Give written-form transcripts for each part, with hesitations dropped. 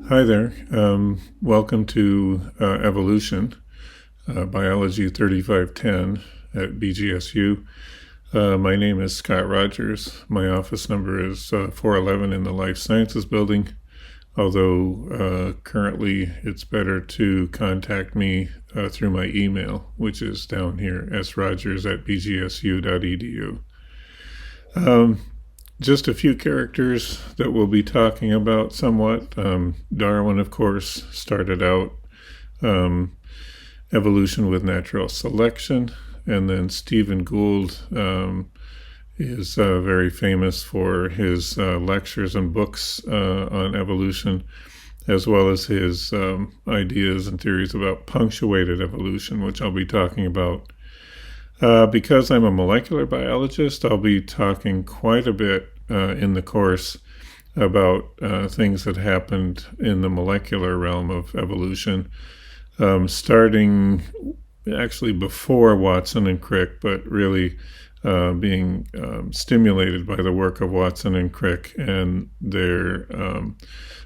Hi there. Welcome to Evolution, Biology 3510 at BGSU. My name is Scott Rogers. My office number is 411 in the Life Sciences Building, although currently it's better to contact me through my email, which is down here, srogers@bgsu.edu. Just a few characters that we'll be talking about somewhat. Darwin, of course, started out evolution with natural selection, and then Stephen Gould is very famous for his lectures and books on evolution, as well as his ideas and theories about punctuated evolution, which I'll be talking about. Because I'm a molecular biologist, I'll be talking quite a bit in the course about things that happened in the molecular realm of evolution, starting actually before Watson and Crick, but really being stimulated by the work of Watson and Crick and their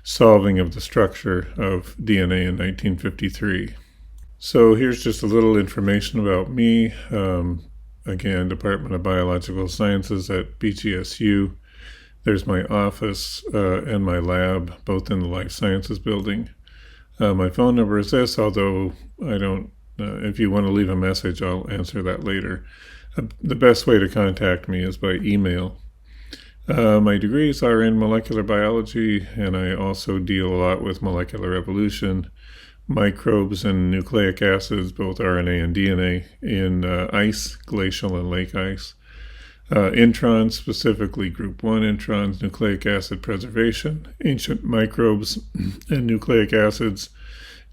solving of the structure of DNA in 1953. So here's just a little information about me. Again, Department of Biological Sciences at BGSU. There's my office and my lab, both in the Life Sciences Building. My phone number is this, although I don't, if you want to leave a message, I'll answer that later. The best way to contact me is by email. My degrees are in molecular biology, and I also deal a lot with molecular evolution, microbes and nucleic acids, both RNA and DNA, in ice, glacial and lake ice. Introns, specifically group 1 introns, nucleic acid preservation, ancient microbes and nucleic acids,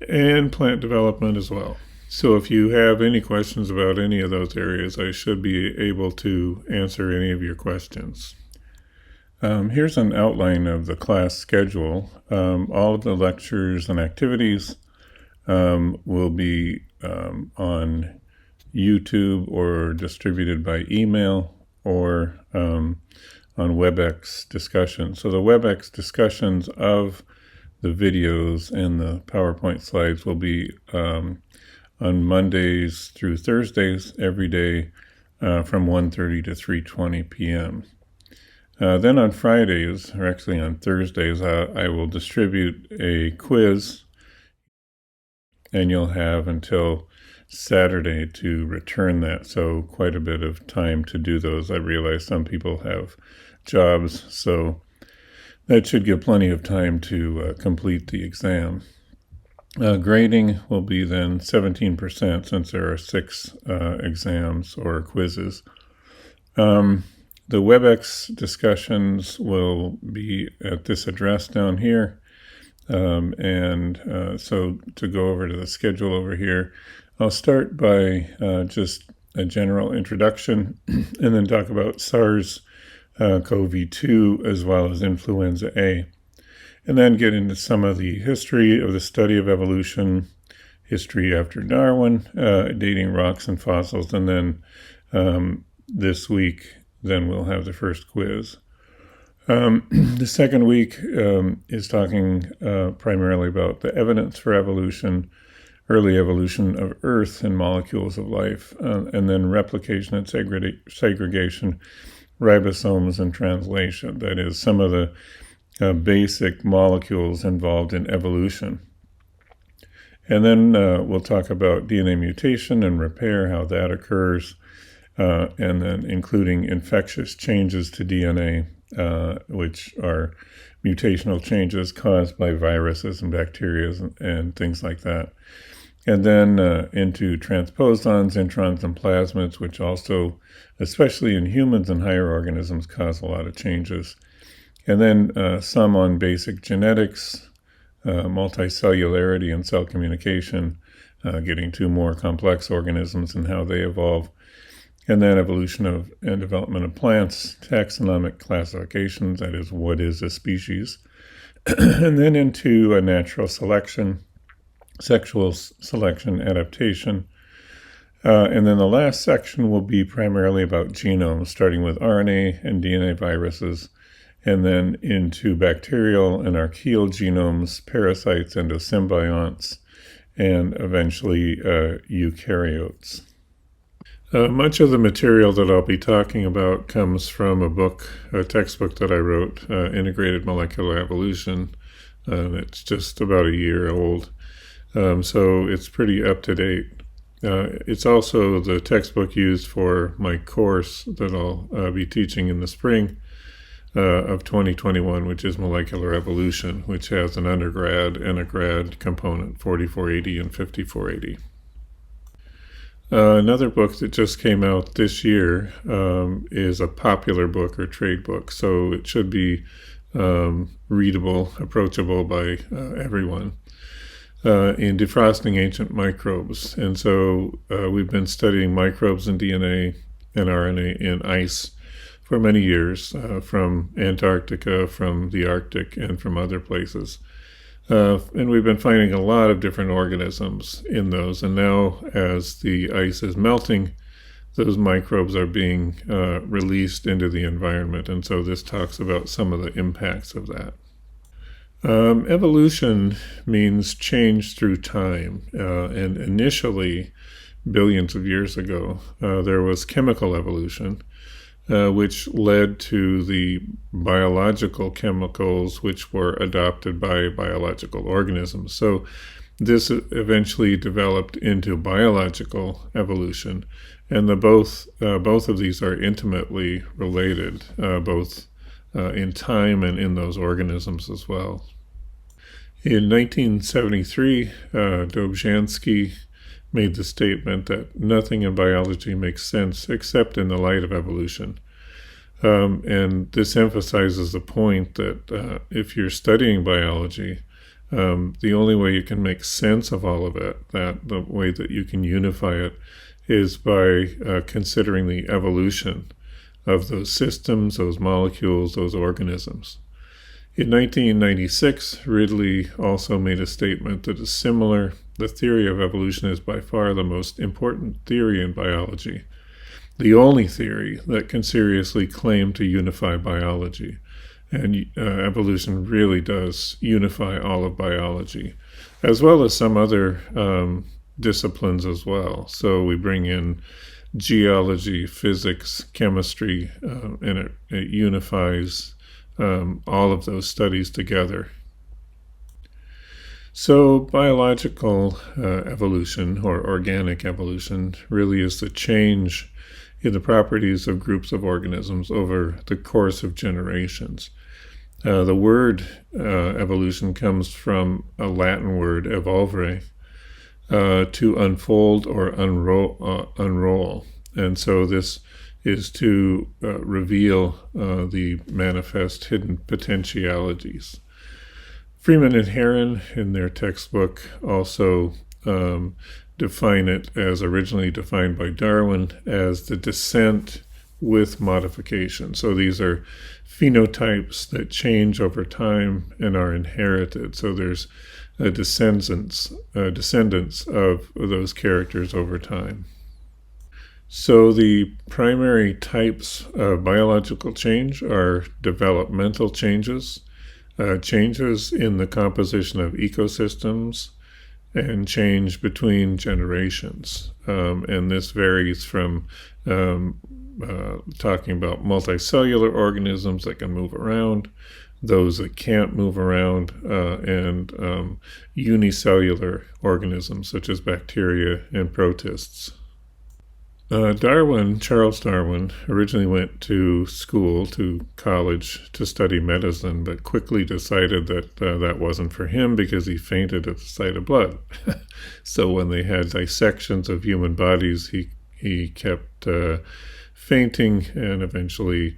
and plant development as well. So if you have any questions about any of those areas, I should be able to answer any of your questions. Here's an outline of the class schedule. All of the lectures and activities will be on YouTube or distributed by email or on WebEx discussions. So the WebEx discussions of the videos and the PowerPoint slides will be on Mondays through Thursdays every day from 1:30 to 3:20 p.m. Then on Fridays, or actually on Thursdays, I will distribute a quiz, and you'll have until Saturday to return that, so quite a bit of time to do those. I realize some people have jobs, so that should give plenty of time to complete the exam. Grading will be then 17% since there are 6 exams or quizzes. The WebEx discussions will be at this address down here. So to go over to the schedule over here, I'll start by just a general introduction and then talk about SARS-CoV-2 as well as influenza A, and then get into some of the history of the study of evolution, history after Darwin, dating rocks and fossils, and then this week, then we'll have the first quiz. The second week is talking primarily about the evidence for evolution, early evolution of Earth and molecules of life, and then replication and segregation, ribosomes, and translation. That is, some of the basic molecules involved in evolution. And then we'll talk about DNA mutation and repair, how that occurs, and then including infectious changes to DNA, which are mutational changes caused by viruses and bacteria and things like that. And then into transposons, introns, and plasmids, which also, especially in humans and higher organisms, cause a lot of changes. And then some on basic genetics, multicellularity and cell communication, getting to more complex organisms and how they evolve. And then evolution of and development of plants, taxonomic classifications, that is, what is a species. And then into a natural selection, sexual selection, adaptation. And then the last section will be primarily about genomes, starting with RNA and DNA viruses, and then into bacterial and archaeal genomes, parasites, endosymbionts, and eventually eukaryotes. Much of the material that I'll be talking about comes from a textbook that I wrote, Integrated Molecular Evolution. It's just about a year old, so it's pretty up to date. It's also the textbook used for my course that I'll be teaching in the spring of 2021, which is Molecular Evolution, which has an undergrad and a grad component, 4480 and 5480. Another book that just came out this year is a popular book or trade book, so it should be readable, approachable by everyone, in Defrosting Ancient Microbes. And so we've been studying microbes and DNA and RNA in ice for many years, from Antarctica, from the Arctic, and from other places. And we've been finding a lot of different organisms in those. And now, as the ice is melting, those microbes are being released into the environment. And so this talks about some of the impacts of that. Evolution means change through time. And initially, billions of years ago, there was chemical evolution, which led to the biological chemicals which were adopted by biological organisms. So this eventually developed into biological evolution, and both of these are intimately related, both in time and in those organisms as well. In 1973, Dobzhansky made the statement that nothing in biology makes sense except in the light of evolution. And this emphasizes the point that if you're studying biology, the only way you can make sense of all of it, that the way that you can unify it, is by considering the evolution of those systems, those molecules, those organisms. In 1996, Ridley also made a statement that is similar. The theory of evolution is by far the most important theory in biology, the only theory that can seriously claim to unify biology. And evolution really does unify all of biology, as well as some other disciplines as well. So we bring in geology, physics, chemistry, and it unifies all of those studies together. So biological evolution, or organic evolution, really is the change in the properties of groups of organisms over the course of generations. The word evolution comes from a Latin word, evolvere, to unfold or unroll. And so this is to reveal the manifest hidden potentialities. Freeman and Heron, in their textbook, also define it as originally defined by Darwin as the descent with modification. So these are phenotypes that change over time and are inherited. So there's descendants of those characters over time. So the primary types of biological change are developmental changes, changes in the composition of ecosystems, and change between generations. And this varies from talking about multicellular organisms that can move around, those that can't move around, and unicellular organisms such as bacteria and protists. Charles Darwin, originally went to college to study medicine, but quickly decided that that wasn't for him because he fainted at the sight of blood. So when they had dissections of human bodies, he kept fainting and eventually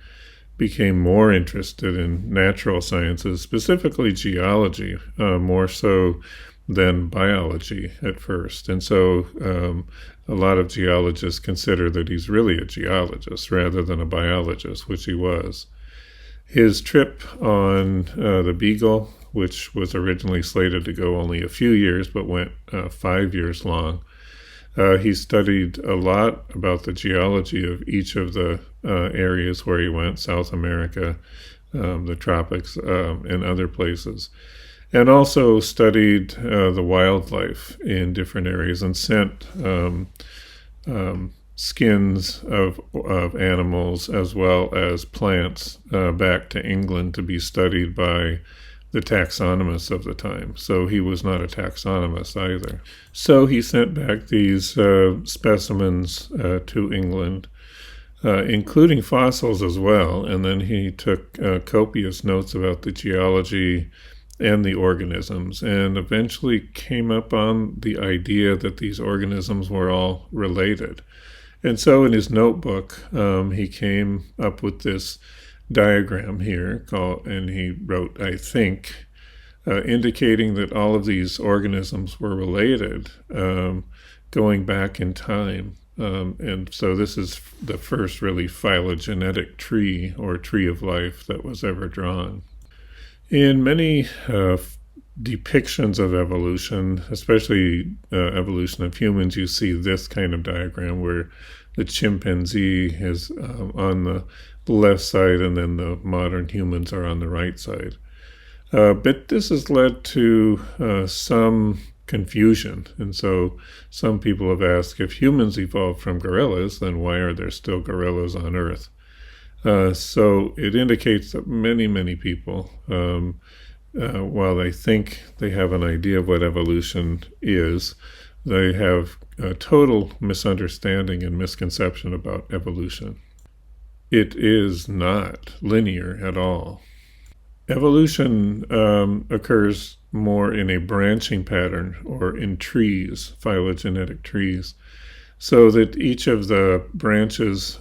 became more interested in natural sciences, specifically geology, more so than biology at first. And so a lot of geologists consider that he's really a geologist rather than a biologist, which he was. His trip on the Beagle, which was originally slated to go only a few years but went 5 years long, He studied a lot about the geology of each of the areas where he went, South America, the tropics, and other places, and also studied the wildlife in different areas and sent skins of animals as well as plants back to England to be studied by the taxonomists of the time. So he was not a taxonomist either. So he sent back these specimens to England, including fossils as well, and then he took copious notes about the geology and the organisms, and eventually came up on the idea that these organisms were all related. And so in his notebook, he came up with this diagram here, and he wrote, I think, indicating that all of these organisms were related, going back in time. And so this is the first really phylogenetic tree or tree of life that was ever drawn. In many depictions of evolution, especially evolution of humans, you see this kind of diagram where the chimpanzee is on the left side and then the modern humans are on the right side. But this has led to some confusion. And so some people have asked, if humans evolved from gorillas, then why are there still gorillas on Earth? So it indicates that many people, while they think they have an idea of what evolution is, they have a total misunderstanding and misconception about evolution. It is not linear at all. Evolution occurs more in a branching pattern or in trees, phylogenetic trees, so that each of the branches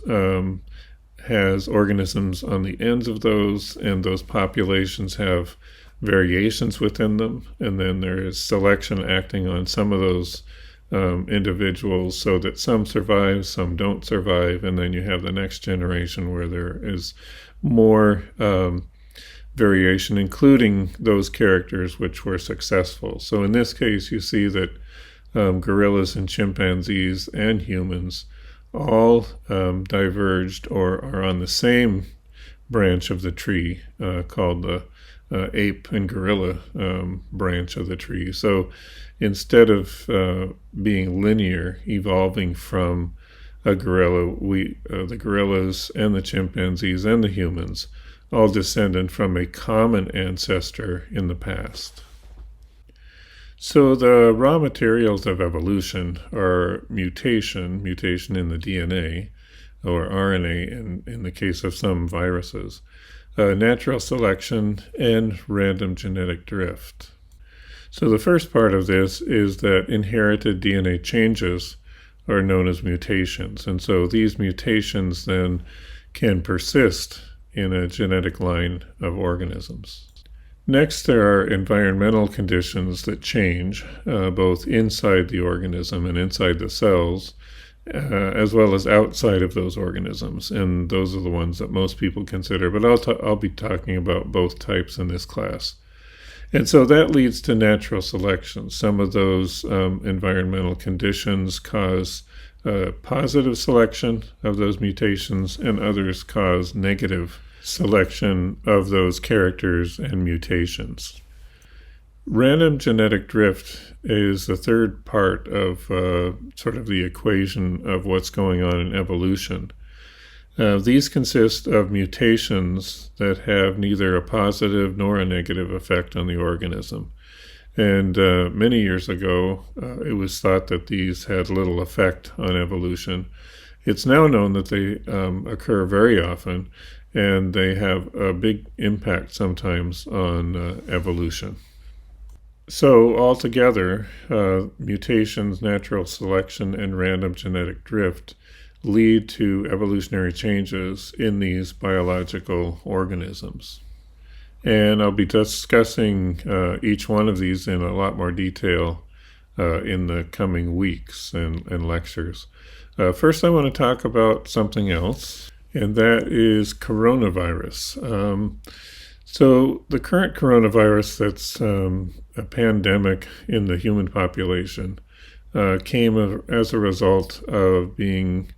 has organisms on the ends of those, and those populations have variations within them, and then there is selection acting on some of those individuals so that some survive, some don't survive, and then you have the next generation where there is more variation, including those characters which were successful. So in this case, you see that gorillas and chimpanzees and humans all diverged or are on the same branch of the tree called the ape and gorilla branch of the tree. So instead of being linear, evolving from a gorilla, the gorillas and the chimpanzees and the humans all descended from a common ancestor in the past. So the raw materials of evolution are mutation in the DNA, or RNA in the case of some viruses, natural selection, and random genetic drift. So the first part of this is that inherited DNA changes are known as mutations, and so these mutations then can persist in a genetic line of organisms. Next, there are environmental conditions that change, both inside the organism and inside the cells, as well as outside of those organisms, and those are the ones that most people consider, but I'll be talking about both types in this class. And so that leads to natural selection. Some of those environmental conditions cause positive selection of those mutations, and others cause negative selection of those characters and mutations. Random genetic drift is the third part of sort of the equation of what's going on in evolution. These consist of mutations that have neither a positive nor a negative effect on the organism. And many years ago, it was thought that these had little effect on evolution. It's now known that they occur very often, and they have a big impact sometimes on evolution. So altogether, mutations, natural selection, and random genetic drift lead to evolutionary changes in these biological organisms. And I'll be discussing each one of these in a lot more detail in the coming weeks and lectures. First, I want to talk about something else, and that is coronavirus. So the current coronavirus that's a pandemic in the human population came as a result of being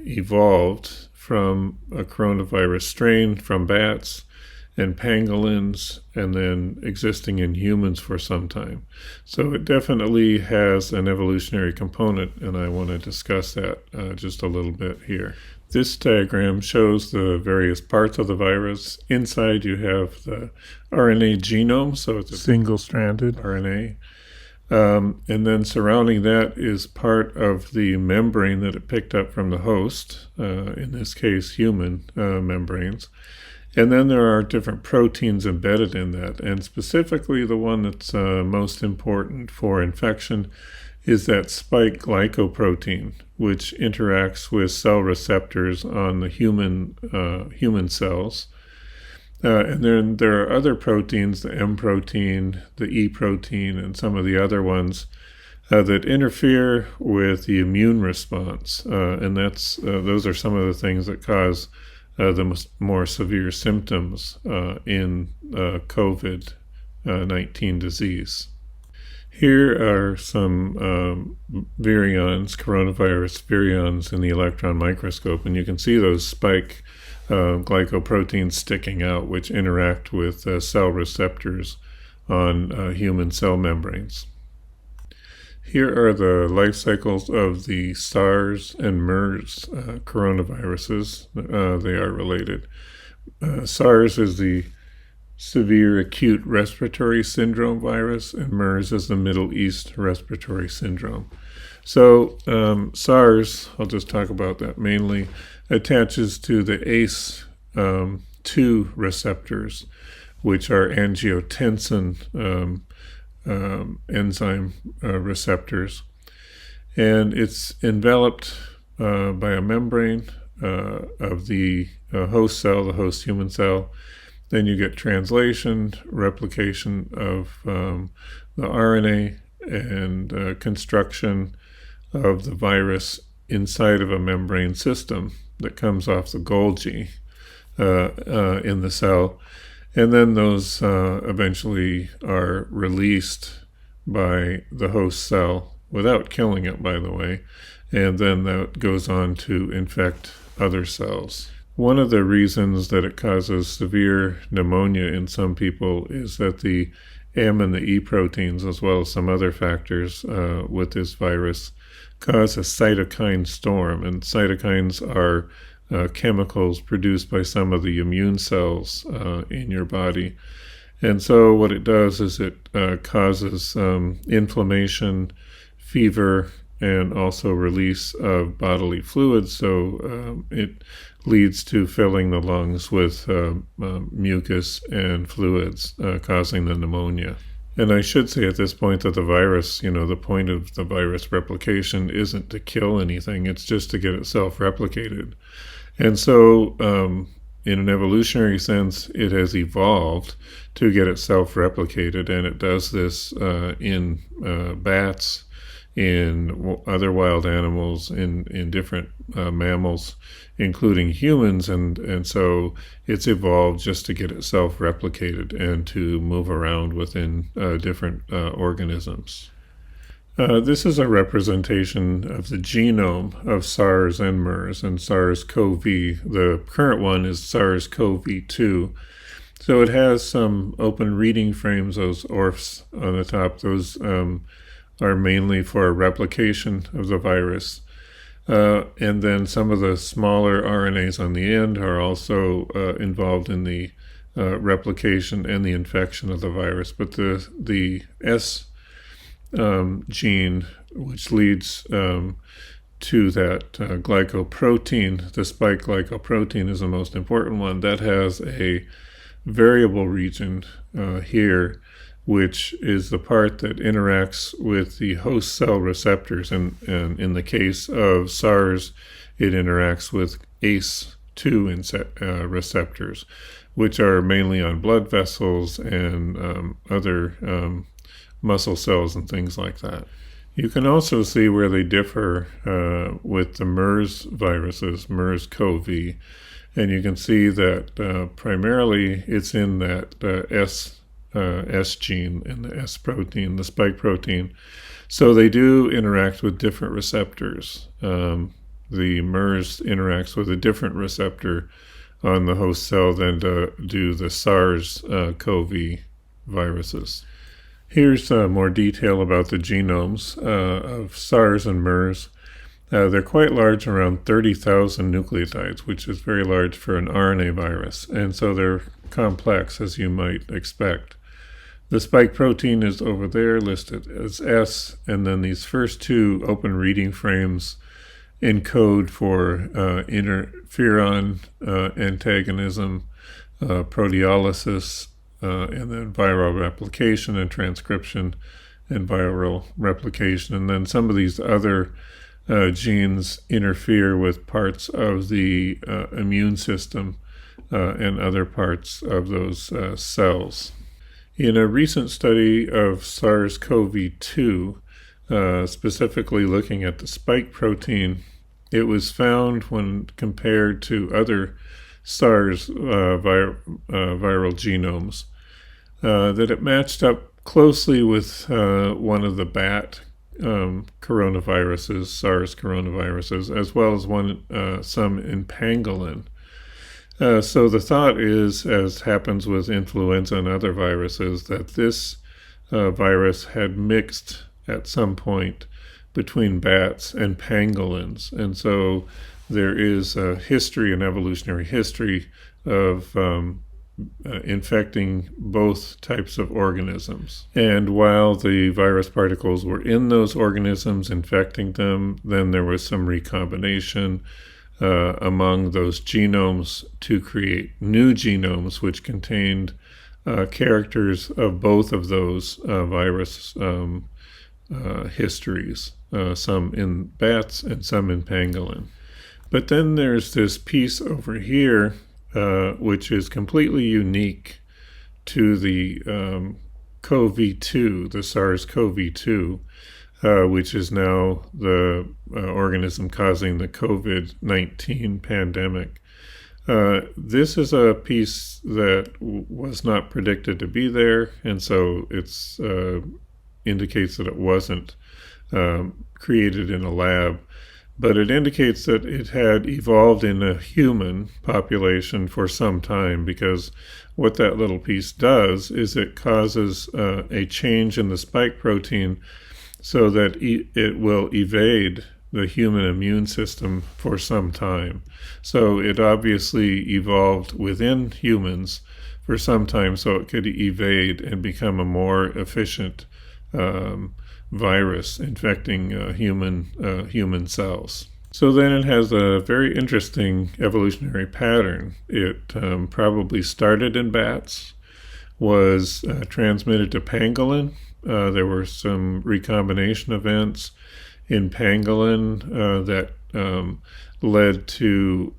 evolved from a coronavirus strain from bats and pangolins, and then existing in humans for some time. So it definitely has an evolutionary component, and I want to discuss that just a little bit here. This diagram shows the various parts of the virus. Inside you have the RNA genome, so it's a single-stranded RNA. And then surrounding that is part of the membrane that it picked up from the host, in this case human membranes. And then there are different proteins embedded in that, and specifically the one that's most important for infection is that spike glycoprotein, which interacts with cell receptors on the human cells. And then there are other proteins, the M protein, the E protein, and some of the other ones that interfere with the immune response. And those are some of the things that cause the more severe symptoms in COVID-19 disease. Here are some virions, coronavirus virions in the electron microscope, and you can see those spike glycoproteins sticking out, which interact with cell receptors on human cell membranes. Here are the life cycles of the SARS and MERS coronaviruses. They are related. SARS is the severe acute respiratory syndrome virus, and MERS is the Middle East respiratory syndrome. So SARS, I'll just talk about that mainly, attaches to the ACE2 receptors, which are angiotensin enzyme receptors, and it's enveloped by a membrane of the host cell, the host human cell. Then you get translation, replication of the RNA, and construction of the virus inside of a membrane system that comes off the Golgi in the cell. And then those eventually are released by the host cell without killing it, by the way, and then that goes on to infect other cells. One of the reasons that it causes severe pneumonia in some people is that the M and the E proteins, as well as some other factors with this virus, cause a cytokine storm, and cytokines are chemicals produced by some of the immune cells in your body. And so what it does is it causes inflammation, fever, and also release of bodily fluids. So it leads to filling the lungs with mucus and fluids, causing the pneumonia. And I should say at this point that the virus, the point of the virus replication isn't to kill anything, it's just to get itself replicated. And so, in an evolutionary sense, it has evolved to get itself replicated, and it does this in bats, in other wild animals, in different mammals, including humans, and so it's evolved just to get itself replicated and to move around within different organisms. This is a representation of the genome of SARS and MERS and SARS-CoV. The current one is SARS-CoV-2. So it has some open reading frames, those ORFs on the top. Those are mainly for replication of the virus. And then some of the smaller RNAs on the end are also involved in the replication and the infection of the virus. But the S gene, which leads to that glycoprotein, the spike glycoprotein is the most important one. That has a variable region here, which is the part that interacts with the host cell receptors. And in the case of SARS, it interacts with ACE2 receptors, which are mainly on blood vessels and other muscle cells and things like that. You can also see where they differ with the MERS viruses, MERS-CoV, and you can see that primarily it's in that S gene, in the S protein, the spike protein. So they do interact with different receptors. The MERS interacts with a different receptor on the host cell than do the SARS-CoV viruses. Here's more detail about the genomes of SARS and MERS. They're quite large, around 30,000 nucleotides, which is very large for an RNA virus, and so they're complex, as you might expect. The spike protein is over there listed as S, and then these first two open reading frames encode for interferon antagonism, proteolysis, and then viral replication and transcription and viral replication. And then some of these other genes interfere with parts of the immune system and other parts of those cells. In a recent study of SARS-CoV-2, specifically looking at the spike protein, it was found when compared to other SARS viral genomes that it matched up closely with one of the bat coronaviruses, SARS coronaviruses, as well as some in pangolin. So the thought is, as happens with influenza and other viruses, that this virus had mixed at some point between bats and pangolins. And so there is a history, an evolutionary history of infecting both types of organisms. And while the virus particles were in those organisms infecting them, then there was some recombination among those genomes to create new genomes which contained characters of both of those virus histories, some in bats and some in pangolin. But then there's this piece over here which is completely unique to the CoV-2, the SARS-CoV-2, which is now the organism causing the COVID-19 pandemic. This is a piece that was not predicted to be there, and so it's indicates that it wasn't created in a lab, but it indicates that it had evolved in a human population for some time, because what that little piece does is it causes a change in the spike protein so that it will evade the human immune system for some time. So it obviously evolved within humans for some time so it could evade and become a more efficient virus infecting human cells. So then it has a very interesting evolutionary pattern. It probably started in bats, was transmitted to pangolin. There were some recombination events in pangolin that led to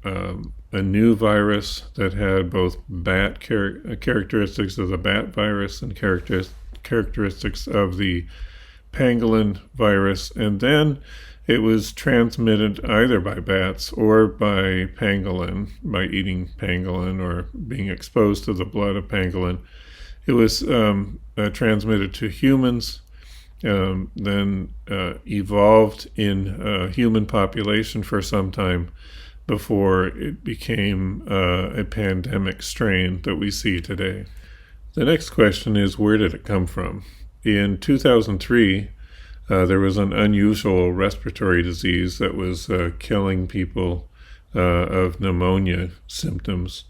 a new virus that had both bat characteristics of the bat virus and characteristics of the pangolin virus, and then it was transmitted either by bats or by pangolin, by eating pangolin or being exposed to the blood of pangolin. It was transmitted to humans, then evolved in human population for some time before it became a pandemic strain that we see today. The next question is, where did it come from? In 2003, there was an unusual respiratory disease that was killing people of pneumonia symptoms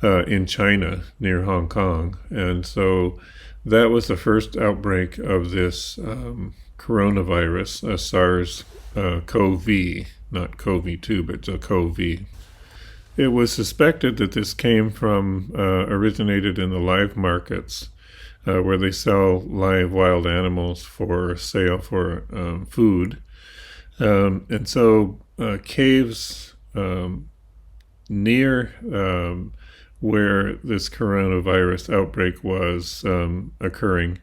in China near Hong Kong. And so that was the first outbreak of this coronavirus, a SARS-CoV, not CoV-2, but the CoV. It was suspected that this came from, originated in the live markets, where they sell live wild animals for sale for food. And so caves near where this coronavirus outbreak was occurring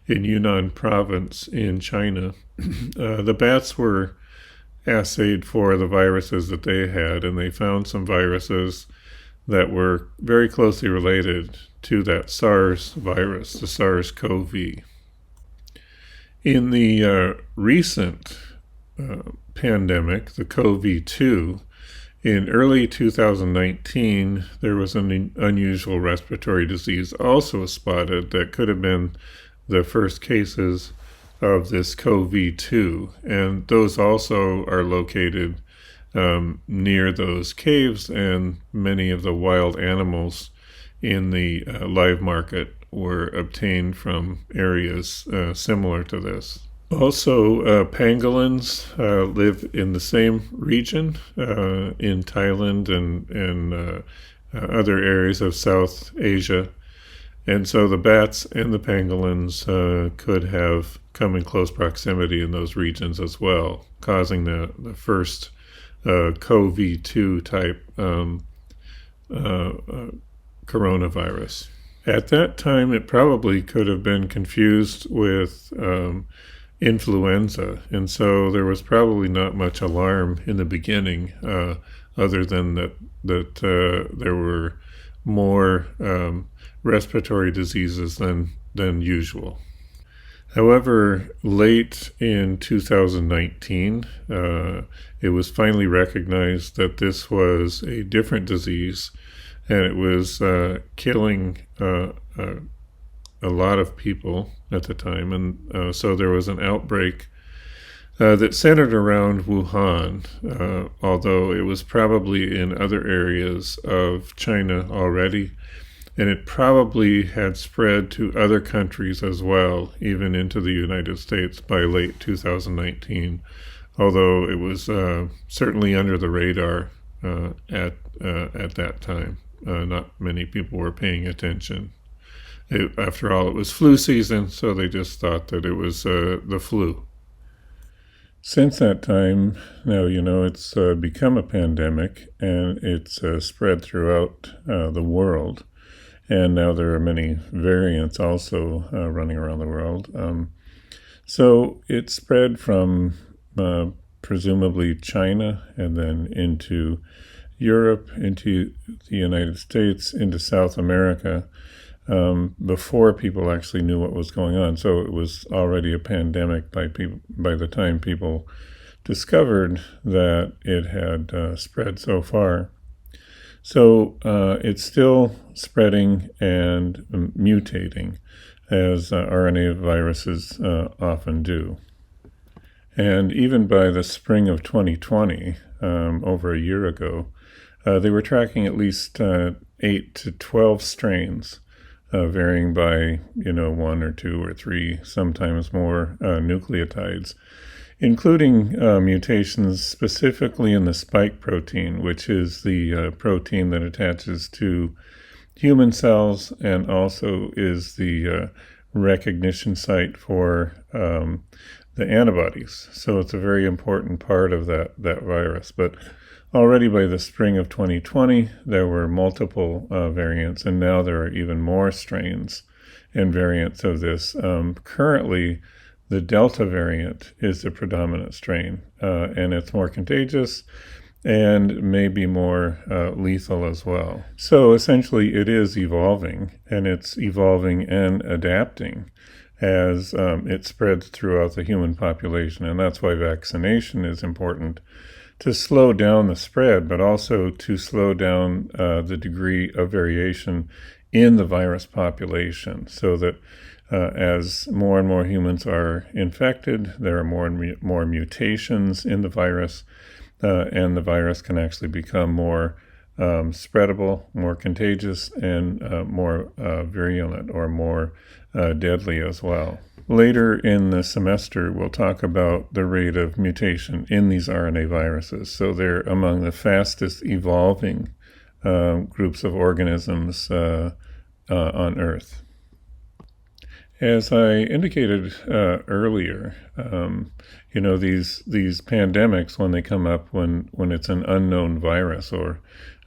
in Yunnan province in China, the bats were assayed for the viruses that they had, and they found some viruses that were very closely related to that SARS virus, the SARS-CoV. In the recent pandemic, the CoV-2, in early 2019, there was an unusual respiratory disease also spotted that could have been the first cases of this CoV-2, and those also are located near those caves, and many of the wild animals in the live market were obtained from areas similar to this. Also, pangolins live in the same region in Thailand and other areas of South Asia. And so the bats and the pangolins could have come in close proximity in those regions as well, causing the first CoV-2 type coronavirus. At that time, it probably could have been confused with influenza, and so there was probably not much alarm in the beginning, other than that there were more respiratory diseases than usual. However, late in 2019, it was finally recognized that this was a different disease, and it was killing a lot of people at the time. And so there was an outbreak that centered around Wuhan, although it was probably in other areas of China already. And it probably had spread to other countries as well, even into the United States by late 2019, although it was certainly under the radar at that time. Not many people were paying attention. After all, it was flu season, so they just thought that it was the flu. Since that time, now, it's become a pandemic, and it's spread throughout the world. And now there are many variants also running around the world. So it spread from presumably China, and then into Europe, into the United States, into South America, before people actually knew what was going on. So it was already a pandemic by the time people discovered that it had spread so far. So it's still spreading and mutating, as RNA viruses often do. And even by the spring of 2020, over a year ago, they were tracking at least 8 to 12 strains, varying by 1 or 2 or 3, sometimes more nucleotides, including mutations specifically in the spike protein, which is the protein that attaches to human cells and also is the recognition site for the antibodies. So it's a very important part of that virus. But already by the spring of 2020, there were multiple variants, and now there are even more strains and variants of this. Currently, the Delta variant is the predominant strain, and it's more contagious and maybe more lethal as well. So essentially it is evolving, and it's evolving and adapting as it spreads throughout the human population. And that's why vaccination is important, to slow down the spread, but also to slow down the degree of variation in the virus population, so that as more and more humans are infected, there are more and more mutations in the virus, and the virus can actually become more spreadable, more contagious, and more virulent, or more deadly as well. Later in the semester, we'll talk about the rate of mutation in these RNA viruses. So they're among the fastest evolving groups of organisms on Earth. As I indicated earlier, these pandemics, when they come up, when it's an unknown virus, or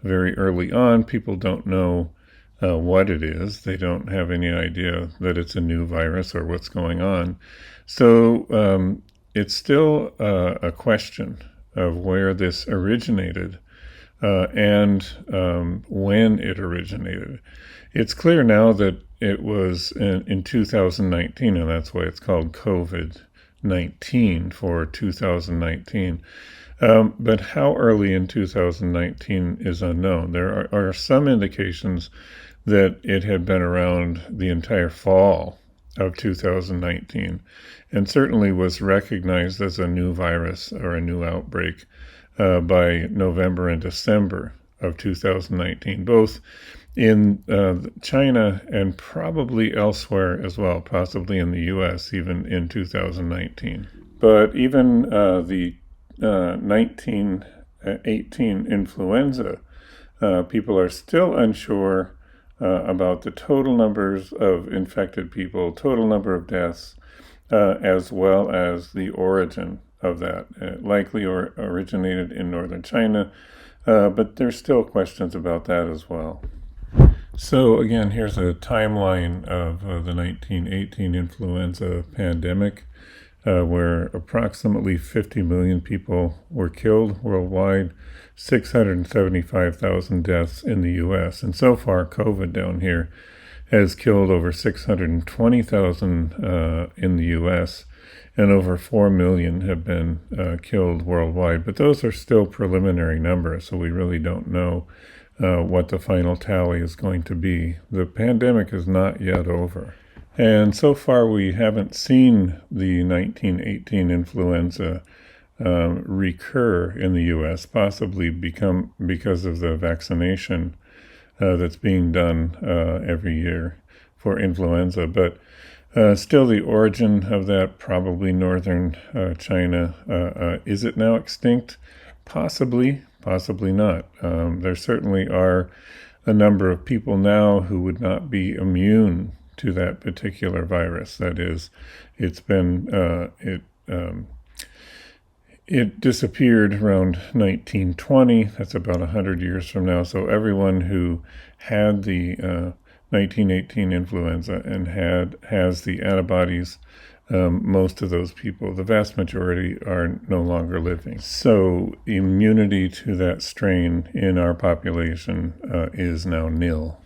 very early on, people don't know what it is. They don't have any idea that it's a new virus or what's going on. So it's still a question of where this originated and when it originated. It's clear now that it was in 2019, and that's why it's called COVID. 19 for 2019. But how early in 2019 is unknown. There are some indications that it had been around the entire fall of 2019 and certainly was recognized as a new virus or a new outbreak by November and December of 2019, both in China and probably elsewhere as well, possibly in the US, even in 2019. But even the 1918 influenza, people are still unsure about the total numbers of infected people, total number of deaths, as well as the origin of that. It likely originated in northern China, but there's still questions about that as well. So again, here's a timeline of the 1918 influenza pandemic, where approximately 50 million people were killed worldwide, 675,000 deaths in the U.S. And so far, COVID down here has killed over 620,000 in the U.S., and over 4 million have been killed worldwide. But those are still preliminary numbers, so we really don't know what the final tally is going to be. The pandemic is not yet over. And so far, we haven't seen the 1918 influenza recur in the U.S., possibly because of the vaccination that's being done every year for influenza. But still, the origin of that, probably northern China. Is it now extinct? Possibly, possibly not. There certainly are a number of people now who would not be immune to that particular virus. That is, it disappeared around 1920. That's about 100 years from now. So everyone who had the 1918 influenza and has the antibodies, most of those people, the vast majority, are no longer living. So immunity to that strain in our population is now nil.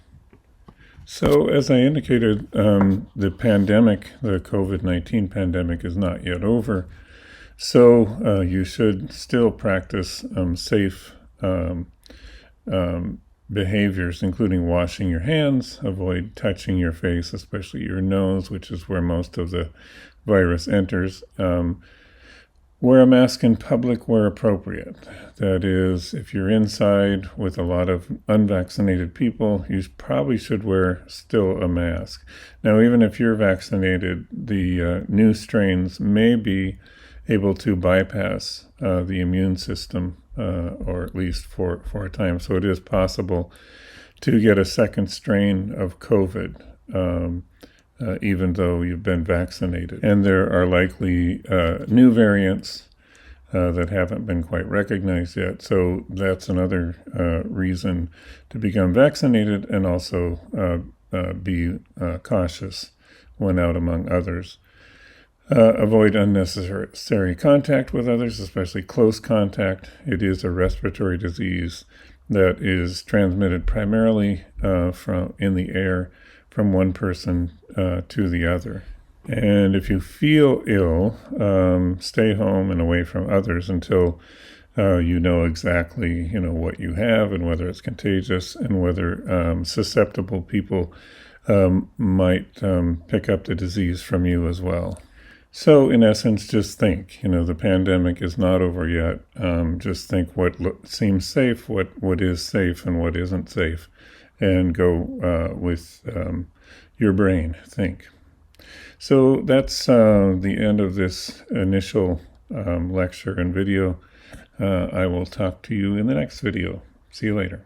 So as I indicated, the pandemic, the COVID-19 pandemic, is not yet over. So you should still practice safe behaviors, including washing your hands, avoid touching your face, especially your nose, which is where most of the virus enters. Wear a mask in public where appropriate. That is, if you're inside with a lot of unvaccinated people, you probably should wear still a mask. Now, even if you're vaccinated, the new strains may be able to bypass the immune system, or at least for a time. So it is possible to get a second strain of COVID, even though you've been vaccinated. And there are likely new variants that haven't been quite recognized yet. So that's another reason to become vaccinated and also be cautious when out among others. Avoid unnecessary contact with others, especially close contact. It is a respiratory disease that is transmitted primarily in the air from one person to the other. And if you feel ill, stay home and away from others until you know exactly what you have and whether it's contagious and whether susceptible people might pick up the disease from you as well. So in essence, just think, the pandemic is not over yet. Just think what seems safe, what is safe and what isn't safe, and go with your brain, think. So that's the end of this initial lecture and video. I will talk to you in the next video. See you later.